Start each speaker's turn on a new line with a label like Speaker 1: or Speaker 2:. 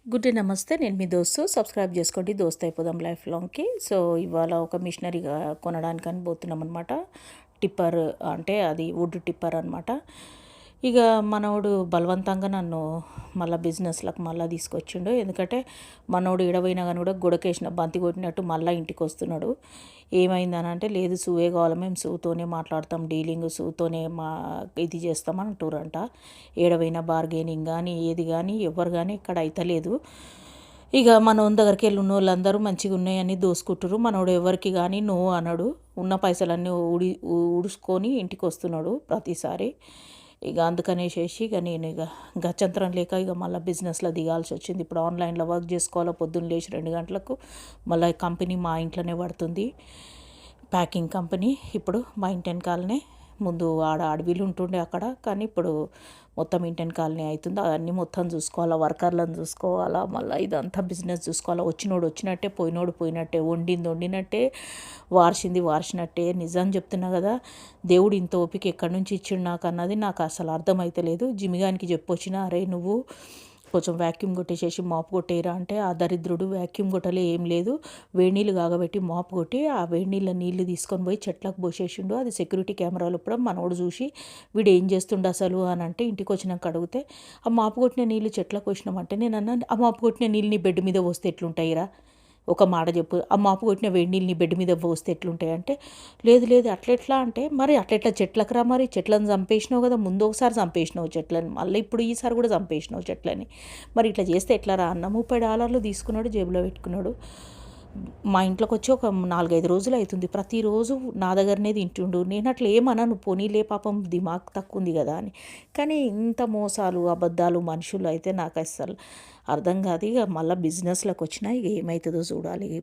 Speaker 1: Good day నమస్తే. నేను మీ దోస్తు. సబ్స్క్రైబ్ చేసుకోండి. దోస్త్ అయిపోదాం లైఫ్ లాంగ్కి. సో ఇవాళ ఒక మిషనరీగా కొనడానికని పోతున్నాం అనమాట. టిప్పర్ అంటే అది వుడ్ టిప్పర్ అనమాట. ఇక మనోడు బలవంతంగా నన్ను మళ్ళీ బిజినెస్లకు మళ్ళీ తీసుకొచ్చిండు. ఎందుకంటే మనోడు ఎడవైనా కానీ కూడా గుడకేసిన బంతి కొట్టినట్టు మళ్ళీ ఇంటికి వస్తున్నాడు. ఏమైందని అంటే, లేదు సూవే కావాలి, మేము సూతోనే మాట్లాడతాం, డీలింగ్ సూతోనే ఇది చేస్తామని అంటారంట. ఏడవైనా బార్గెనింగ్ కానీ ఏది కానీ ఎవరు కానీ ఇక్కడ అయితలేదు. ఇక మన దగ్గరికి వెళ్ళి ఉన్న వాళ్ళందరూ మంచిగా ఉన్నాయని దోసుకుంటారు. మనోడు ఎవరికి కానీ నో అనడు. ఉన్న పైసలన్నీ ఉడుసుకొని ఇంటికి వస్తున్నాడు ప్రతిసారి. ఇక అందుకనేసేసి నేను గత్యంతరం లేక ఇక మళ్ళీ బిజినెస్లో దిగాల్సి వచ్చింది. ఇప్పుడు ఆన్లైన్లో వర్క్ చేసుకోవాలో, పొద్దున్న లేచి 2 గంటలకు మళ్ళీ కంపెనీ మా ఇంట్లోనే పడుతుంది. ప్యాకింగ్ కంపెనీ ఇప్పుడు మా ఇంటి వెనకాలనే. ముందు అడవిలు ఉంటుండే అక్కడ, కానీ ఇప్పుడు మొత్తం ఇంటి వెనకాలనే అవుతుంది. అవన్నీ మొత్తం చూసుకోవాలా, వర్కర్లను చూసుకోవాలా, మళ్ళీ ఇదంతా బిజినెస్ చూసుకోవాలా. వచ్చినోడు వచ్చినట్టే, పోయినోడు పోయినట్టే, వండింది వండినట్టే, వార్చింది వార్చినట్టే. నిజం చెప్తున్నా కదా, దేవుడు ఇంత ఓపిక ఎక్కడి నుంచి ఇచ్చిండు నాకు అన్నది నాకు అసలు అర్థమైతలేదు. జిమిగానికి చెప్పొచ్చిన, అరే నువ్వు కొంచెం వ్యాక్యూమ్ కొట్టేసేసి మాపు కొట్టేయరా అంటే, ఆ దరిద్రుడు వ్యాక్యూమ్ కొట్టలే, ఏం లేదు, వేడి నీళ్ళు కాగబెట్టి మాపు కొట్టి ఆ వేడి నీళ్ళు తీసుకొని పోయి చెట్లకు పోసేసిండు. అది సెక్యూరిటీ కెమెరాలు ఇప్పుడు మనోడు చూసి వీడు ఏం చేస్తుండు అసలు అని అంటే, ఇంటికి వచ్చినాక అడిగితే, ఆ మాపు కొట్టిన నీళ్ళు చెట్లకు పోసినామంటే, నేను అన్నాను, ఆ మాపు కొట్టిన నీళ్ళు నీ బెడ్ మీద పోస్తే ఎట్లుంటాయిరా, ఒక మాట చెప్పు, ఆ మాపు కొట్టిన వేడి నీళ్ళు నీ బెడ్ మీద పోస్తే ఎట్లుంటాయి అంటే, లేదు లేదు అట్లెట్లా అంటే, మరి అట్లెట్లా చెట్లకు రా, మరి చెట్లను చంపేసినావు కదా, ముందు ఒకసారి చంపేసినావు చెట్లను, మళ్ళీ ఇప్పుడు ఈసారి కూడా చంపేసినావు చెట్లని, మరి ఇట్లా చేస్తే ఎట్లా రా అన్న. $30 తీసుకున్నాడు, జేబులో పెట్టుకున్నాడు. మా ఇంట్లోకి వచ్చి ఒక 4-5 రోజులు అవుతుంది. ప్రతిరోజు నా దగ్గరనే తింటుండు. నేను అట్లా ఏమన్నాను, పోనీలే పాపం దిమాగ్ తక్కువ ఉంది కదా అని. కానీ ఇంత మోసాలు, అబద్ధాలు మనుషులు అయితే నాకు అస్సలు అర్థం కాదు. ఇక మళ్ళీ బిజినెస్లోకి వచ్చినా ఇక ఏమవుతుందో చూడాలి.